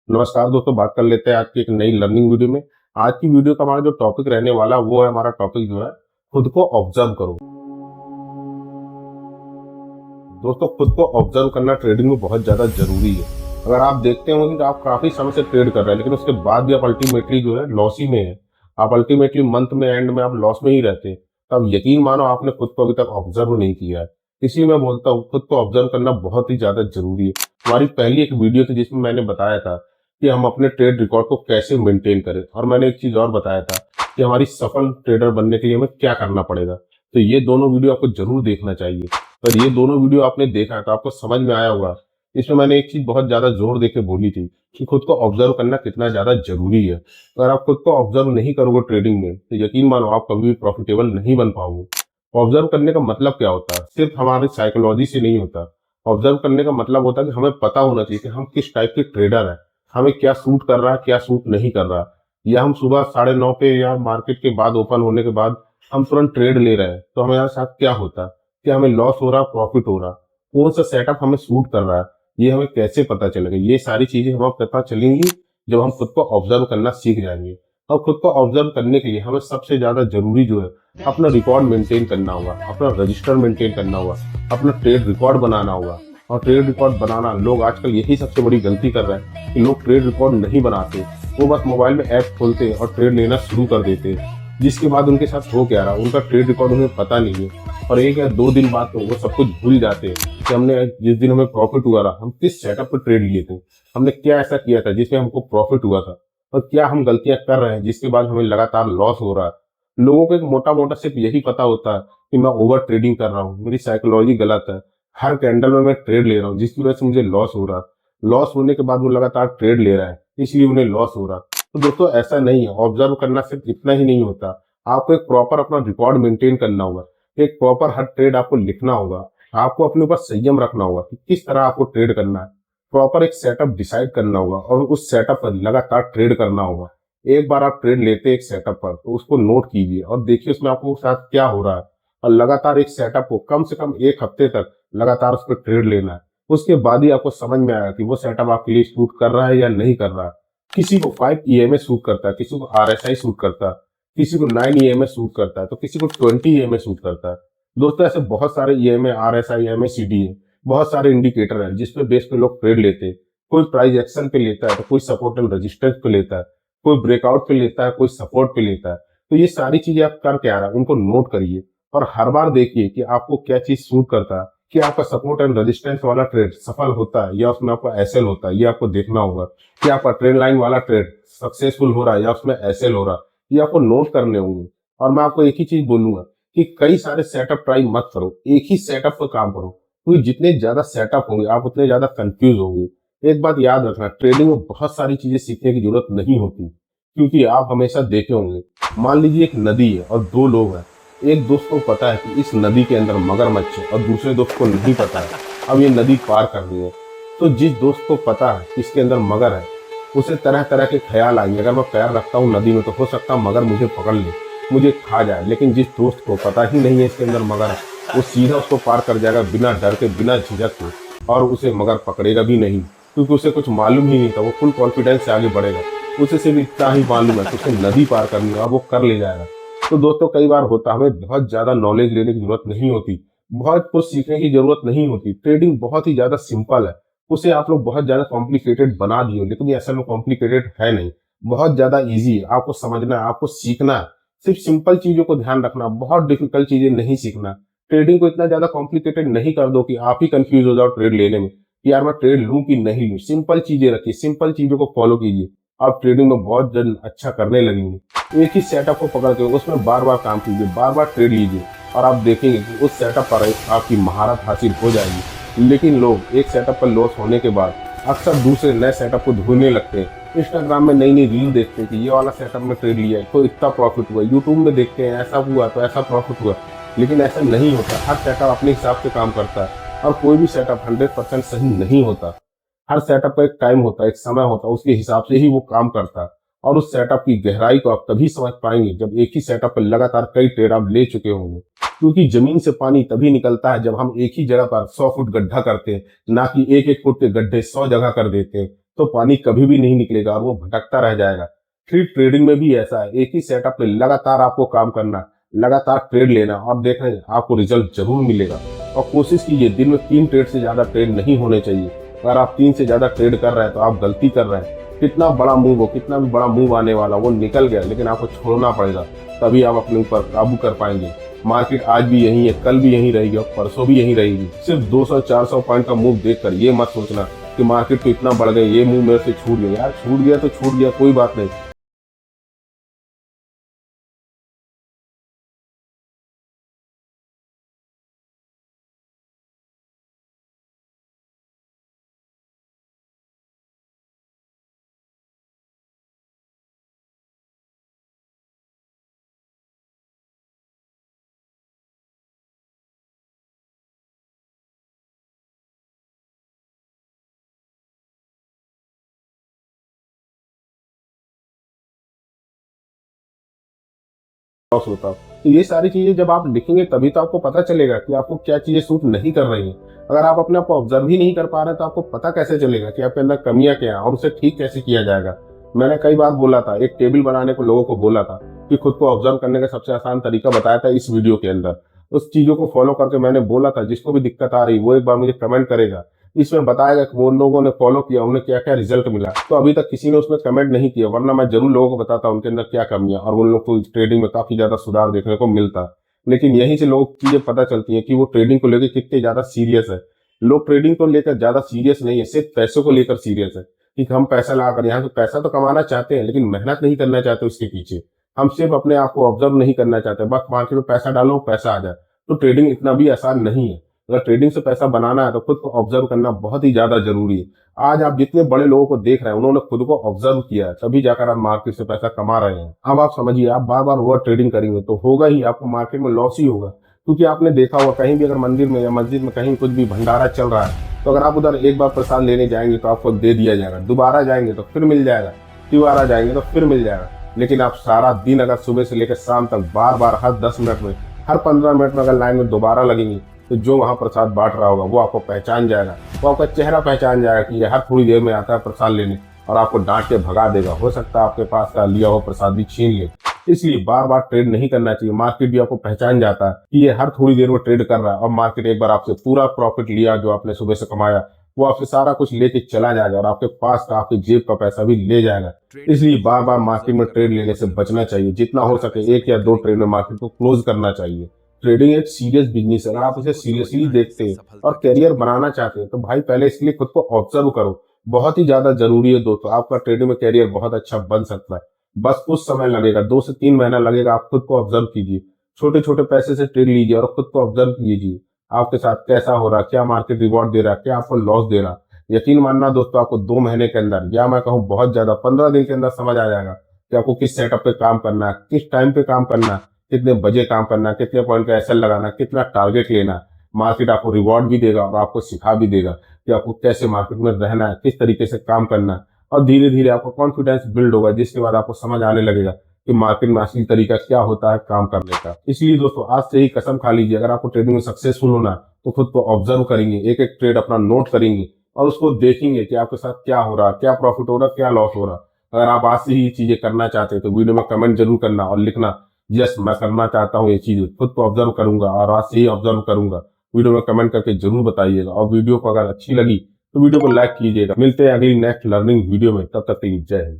नमस्कार दोस्तों, बात कर लेते हैं आज की एक नई लर्निंग वीडियो में। आज की वीडियो का हमारा जो टॉपिक रहने वाला वो है, हमारा टॉपिक जो है खुद को ऑब्जर्व करो। दोस्तों, खुद को ऑब्जर्व करना ट्रेडिंग में बहुत ज्यादा जरूरी है। अगर आप देखते होंगे कि आप काफी समय से ट्रेड कर रहे हैं लेकिन उसके बाद भी आप अल्टीमेटली जो है लॉस ही में है, आप अल्टीमेटली मंथ में एंड में आप लॉस में ही रहते हैं, तो आप यकीन मानो आपने खुद को अभी तक ऑब्जर्व नहीं किया है। इसलिए मैं बोलता हूँ खुद को ऑब्जर्व करना बहुत ही ज्यादा जरूरी है। हमारी पहली एक वीडियो थी जिसमें मैंने बताया था कि हम अपने ट्रेड रिकॉर्ड को कैसे मेंटेन करें, और मैंने एक चीज और बताया था कि हमारी सफल ट्रेडर बनने के लिए हमें क्या करना पड़ेगा। तो ये दोनों वीडियो आपको जरूर देखना चाहिए। अगर ये दोनों वीडियो आपने देखा है तो आपको समझ में आया होगा। इसमें मैंने एक चीज बहुत ज्यादा जोर देके बोली थी कि खुद को ऑब्जर्व करना कितना ज्यादा जरूरी है। अगर आप खुद को ऑब्जर्व नहीं करोगे ट्रेडिंग में तो यकीन मानो आप कभी भी प्रॉफिटेबल नहीं बन पाओगे। ऑब्जर्व करने का मतलब क्या होता है? सिर्फ हमारी साइकोलॉजी से नहीं होता। ऑब्जर्व करने का मतलब होता है कि हमें पता होना चाहिए कि हम किस टाइप के ट्रेडर हैं, हमें क्या सूट कर रहा है, क्या सूट नहीं कर रहा। या हम सुबह 9:30 पे या मार्केट के बाद ओपन होने के बाद हम तुरंत ट्रेड ले रहे हैं तो हमारे साथ क्या होता है, क्या हमें लॉस हो रहा, प्रॉफिट हो रहा, कौन सा सेटअप हमें सूट कर रहा है, ये हमें कैसे पता चलेगा? ये सारी चीजें हमें पता चलेंगी जब हम खुद को ऑब्जर्व करना सीख जाएंगे। और खुद को ऑब्जर्व करने के लिए हमें सबसे ज्यादा जरूरी जो है अपना रिकॉर्ड मेंटेन करना होगा, अपना रजिस्टर मेंटेन करना होगा, अपना ट्रेड रिकॉर्ड बनाना होगा। और ट्रेड रिकॉर्ड बनाना, लोग आजकल यही सबसे बड़ी गलती कर रहे हैं कि लोग ट्रेड रिकॉर्ड नहीं बनाते। वो बस मोबाइल में ऐप खोलते और ट्रेड लेना शुरू कर देते, जिसके बाद उनके साथ हो क्या रहा उनका ट्रेड रिकॉर्ड उन्हें पता नहीं है। और 1 या 2 दिन बाद तो वो सब कुछ भूल जाते हैं कि हमने जिस दिन हमें प्रॉफिट हुआ रहा हम किस सेटअप पर ट्रेड लिए थे, हमने क्या ऐसा किया था जिसमें हमको प्रॉफिट हुआ था, और क्या हम गलतियां कर रहे हैं जिसके बाद हमें लगातार लॉस हो रहा है। लोगों को एक मोटा मोटा सिर्फ यही पता होता है कि मैं ओवर ट्रेडिंग कर रहा हूँ, मेरी साइकोलॉजी गलत है, हर कैंडल में मैं ट्रेड ले रहा हूँ जिसकी वजह से मुझे लॉस हो रहा है। लॉस होने के बाद वो लगातार ट्रेड ले रहा है इसलिए उन्हें लॉस हो रहा। तो दोस्तों, ऐसा नहीं है। ऑब्जर्व करना सिर्फ इतना ही नहीं होता, आपको एक प्रॉपर अपना रिकॉर्ड मेंटेन करना होगा, एक प्रॉपर हर ट्रेड आपको लिखना होगा, आपको अपने ऊपर संयम रखना होगा कि किस तरह आपको ट्रेड करना है, प्रॉपर एक सेटअप डिसाइड करना होगा और उस सेटअप पर लगातार ट्रेड करना होगा। एक बार आप ट्रेड लेते हैं एक सेटअप पर तो उसको नोट कीजिए और देखिए उसमें आपको साथ क्या हो रहा है, और लगातार एक सेटअप को कम से कम 1 हफ्ते तक लगातार उस पर ट्रेड लेना है। उसके बाद ही आपको समझ में आएगा कि वो सेटअप आपके लिए सूट कर रहा है या नहीं कर रहा है। किसी को 5 EMA सूट करता है, किसी को RSI सूट करता है, किसी को 9 EMA सूट करता है, तो किसी को 20 EMA सूट करता है। दोस्तों, ऐसे बहुत सारे EMA, RSI, MACD है, बहुत सारे इंडिकेटर हैं जिसपे बेस पे लोग ट्रेड लेते हैं। कोई प्राइस एक्शन पे लेता है तो कोई सपोर्ट एंड रेजिस्टेंस पे लेता है, कोई ब्रेकआउट पे लेता है, कोई सपोर्ट पे लेता है। तो ये सारी चीजें आप कर क्या रहा है उनको नोट करिए और हर बार देखिए कि आपको क्या चीज सूट करता है, कि आपका सपोर्ट एंड रेजिस्टेंस वाला ट्रेड सफल होता है या उसमें आपका एसएल होता है, ये आपको देखना होगा। कि आपका ट्रेड लाइन वाला ट्रेड सक्सेसफुल हो रहा है या उसमें एसएल हो रहा है, ये आपको नोट करने होंगे। और मैं आपको एक ही चीज बोलूंगा कि कई सारे सेटअप ट्राई मत करो, एक ही सेटअप पर काम करो, क्योंकि जितने ज्यादा सेटअप होंगे आप उतने ज्यादा कंफ्यूज होंगे। एक बात याद रखना, ट्रेडिंग में बहुत सारी चीजें सीखने की जरूरत नहीं होती, क्योंकि आप हमेशा देखे होंगे, मान लीजिए एक नदी है और 2 लोग हैं। एक दोस्त को पता है कि इस नदी के अंदर मगरमच्छ है और दूसरे दोस्त को नहीं पता है, अब ये नदी पार करनी है। तो जिस दोस्त को पता है कि इसके अंदर मगर है, उसे तरह तरह के ख्याल आएंगे, अगर मैं पैर रखता हूँ नदी में तो हो सकता है मगर मुझे पकड़ ले, मुझे खा जाए। लेकिन जिस दोस्त को पता ही नहीं है इसके अंदर मगर है, वो सीधा उसको पार कर जाएगा बिना डर के, बिना झिझक के, और उसे मगर पकड़ेगा भी नहीं, क्योंकि उसे कुछ मालूम ही नहीं था। वो फुल कॉन्फिडेंस से आगे बढ़ेगा, उसे सिर्फ इतना ही मालूम है कि उसे नदी पार करनी है और वो कर ले जाएगा। तो दोस्तों, कई बार होता है हमें बहुत ज्यादा नॉलेज लेने की जरूरत नहीं होती, बहुत कुछ सीखने की जरूरत नहीं होती। ट्रेडिंग बहुत ही ज्यादा सिंपल है, उसे आप लोग बहुत ज्यादा कॉम्प्लिकेटेड बना दिए, लेकिन ये असल में कॉम्प्लिकेटेड है नहीं, बहुत ज्यादा इजी है। आपको समझना है, आपको सीखना है, सिर्फ सिंपल चीजों को ध्यान रखना, बहुत डिफिकल्ट चीजें नहीं सीखना। ट्रेडिंग को इतना ज्यादा कॉम्प्लिकेटेड नहीं कर दो कि आप ही कंफ्यूज हो जाओ ट्रेड लेने में कि यार मैं ट्रेड लूं कि नहीं लूं। सिंपल चीजें रखिए, सिंपल चीजों को फॉलो कीजिए, आप ट्रेडिंग में बहुत जल्द अच्छा करने लगेंगे। एक ही सेटअप को पकड़ के उसमें बार बार काम कीजिए, बार बार ट्रेड लीजिए, और आप देखेंगे कि उस सेटअप पर आपकी महारत हासिल हो जाएगी। लेकिन लोग एक सेटअप पर लॉस होने के बाद अक्सर दूसरे नए सेटअप को ढूंढने लगते हैं। इंस्टाग्राम में नई नई रील देखते हैं कि ये वाला सेटअप में ट्रेड लिया है तो इतना प्रॉफिट हुआ, यूट्यूब में देखते हैं ऐसा हुआ तो ऐसा प्रॉफिट हुआ। लेकिन ऐसा नहीं होता, हर सेटअप अपने हिसाब से काम करता है और कोई भी सेटअप 100% सही नहीं होता। हर सेटअप का एक टाइम होता है, एक समय होता है, उसके हिसाब से ही वो काम करता है। और उस सेटअप की गहराई को आप तभी समझ पाएंगे जब एक ही सेटअप पर लगातार कई ट्रेड आप ले चुके होंगे। क्योंकि जमीन से पानी तभी निकलता है जब हम एक ही जगह पर 100 फुट गड्ढा करते हैं, ना कि 1-1 फुट के गड्ढे 100 जगह कर देते हैं। तो पानी कभी भी नहीं निकलेगा और वो भटकता रह जाएगा। फिर ट्रेडिंग में भी ऐसा है, एक ही सेटअप पे लगातार आपको काम करना, लगातार ट्रेड लेना और देखना आपको रिजल्ट जरूर मिलेगा। और कोशिश कीजिए दिन में 3 ट्रेड से ज्यादा ट्रेड नहीं होने चाहिए। अगर आप 3 से ज्यादा ट्रेड कर रहे हैं तो आप गलती कर रहे हैं। कितना बड़ा मूव हो, कितना भी बड़ा मूव आने वाला वो निकल गया, लेकिन आपको छोड़ना पड़ेगा, तभी आप अपने ऊपर काबू कर पाएंगे। मार्केट आज भी यही है, कल भी यही रहेगी और परसों भी यही रहेगी। सिर्फ 200-400 पॉइंट का मूव देखकर ये मत सोचना कि मार्केट तो इतना बढ़ गई, ये मूव मेरे से छूट गया। यार छूट गया तो छूट गया, कोई बात नहीं। लॉस होता हो। तो ये सारी चीजें जब आप लिखेंगे तभी तो आपको पता चलेगा कि आपको क्या चीजें सूट नहीं कर रही हैं। अगर आप अपने आप को ऑब्जर्व ही नहीं कर पा रहे तो आपको पता कैसे चलेगा कि आपके अंदर कमियां क्या हैं और उसे ठीक कैसे किया जाएगा। मैंने कई बार बोला था, एक टेबल बनाने को लोगों को बोला था कि खुद को ऑब्जर्व करने का सबसे आसान तरीका बताया था इस वीडियो के अंदर। उस चीजों को फॉलो करके मैंने बोला था, जिसको भी दिक्कत आ रही वो एक बार मुझे कमेंट करेगा, इसमें बताएगा कि वो लोगों ने फॉलो किया, उन्हें क्या क्या रिजल्ट मिला। तो अभी तक किसी ने उसमें कमेंट नहीं किया, वरना मैं जरूर लोगों को बताता उनके अंदर क्या कमियां, और उन लोग को ट्रेडिंग में काफी ज्यादा सुधार देखने को मिलता। लेकिन यहीं से लोग चीजें पता चलती है कि वो ट्रेडिंग को लेकर कितने ज्यादा सीरियस है। लोग ट्रेडिंग को लेकर ज्यादा सीरियस नहीं है, सिर्फ पैसों को लेकर सीरियस है कि हम पैसा लगाकर यहाँ से पैसा तो कमाना चाहते हैं, लेकिन मेहनत नहीं करना चाहते उसके पीछे। हम सिर्फ अपने आप को ऑब्जर्व नहीं करना चाहते, बस मार्केट में पैसा डालो पैसा आ जाए। तो ट्रेडिंग इतना भी आसान नहीं है। अगर ट्रेडिंग से पैसा बनाना है तो खुद को ऑब्जर्व करना बहुत ही ज्यादा जरूरी है। आज आप जितने बड़े लोगों को देख रहे हैं उन्होंने खुद को ऑब्जर्व किया है, तभी जाकर आप मार्केट से पैसा कमा रहे हैं। अब आप समझिए, आप बार बार ओवर ट्रेडिंग करेंगे तो होगा ही, आपको मार्केट में लॉस ही होगा। क्योंकि आपने देखा होगा कहीं भी अगर मंदिर में या मस्जिद में कहीं कुछ भी भंडारा चल रहा है, तो अगर आप उधर एक बार प्रसाद लेने जाएंगे तो आपको दे दिया जाएगा, दोबारा जाएंगे तो फिर मिल जाएगा, तिबारा जाएंगे तो फिर मिल जाएगा। लेकिन आप सारा दिन अगर सुबह से लेकर शाम तक बार बार हर 10 मिनट में, हर 15 मिनट में अगर लाइन में दोबारा लगेंगी, तो जो वहां प्रसाद बांट रहा होगा वो आपको पहचान जाएगा, वो आपका चेहरा पहचान जाएगा कि ये हर थोड़ी देर में आता है प्रसाद लेने, और आपको डांट के भगा देगा। हो सकता है आपके पास का लिया हुआ प्रसाद भी छीन ले। इसलिए बार बार ट्रेड नहीं करना चाहिए। मार्केट भी आपको पहचान जाता है कि ये हर थोड़ी देर में ट्रेड कर रहा है, और मार्केट एक बार आपसे पूरा प्रॉफिट लिया जो आपने सुबह से कमाया, वो आपसे सारा कुछ लेके चला जाएगा और आपके पास का आपके जेब का पैसा भी ले जाएगा। इसलिए बार बार मार्केट में ट्रेड लेने से बचना चाहिए। जितना हो सके 1 या 2 ट्रेड में मार्केट को क्लोज करना चाहिए। ट्रेडिंग एक सीरियस बिजनेस है। अगर आप इसे सीरियसली देखते हैं और करियर बनाना चाहते हैं तो भाई पहले इसके लिए खुद को ऑब्जर्व करो। बहुत ही ज्यादा जरूरी है दोस्तों, आपका ट्रेडिंग में करियर बहुत अच्छा बन सकता है। बस कुछ समय लगेगा, 2 से 3 महीना लगेगा। आप खुद को ऑब्जर्व कीजिए, छोटे छोटे पैसे से ट्रेड लीजिए और खुद को ऑब्जर्व कीजिए आपके साथ कैसा हो रहा, क्या मार्केट रिवॉर्ड दे रहा है, क्या आपको लॉस दे रहा। यकीन मानना दोस्तों, आपको 2 महीने के अंदर, या मैं कहूँ बहुत ज्यादा 15 दिन के अंदर समझ आ जाएगा कि आपको किस सेटअप पे काम करना है, किस टाइम पे काम करना है, कितने बजे काम करना है, कितने पॉइंट का एसएल लगाना, कितना टारगेट लेना। मार्केट आपको रिवॉर्ड भी देगा और आपको सिखा भी देगा कि आपको कैसे मार्केट में रहना है, किस तरीके से काम करना है। और धीरे धीरे आपको कॉन्फिडेंस बिल्ड होगा, जिसके बाद आपको समझ आने लगेगा कि मार्केट में असली तरीका क्या होता है काम करने का। इसलिए दोस्तों आज से ही कसम खा लीजिए, अगर आपको ट्रेडिंग में सक्सेसफुल होना तो खुद को ऑब्जर्व करेंगे, एक एक ट्रेड अपना नोट करेंगे और उसको देखेंगे कि आपके साथ क्या हो रहा, क्या प्रॉफिट हो रहा, क्या लॉस हो रहा। अगर आप आज से ही चीजें करना चाहते हैं तो वीडियो में कमेंट जरूर करना और लिखना, यस मैं करना चाहता हूँ ये चीज, खुद को ऑब्जर्व करूंगा और आज से ही ऑब्जर्व करूंगा। वीडियो में कमेंट करके जरूर बताइएगा, और वीडियो को अगर अच्छी लगी तो वीडियो को लाइक कीजिएगा। मिलते हैं अगली नेक्स्ट लर्निंग वीडियो में, तब तक के लिए जय हिंद।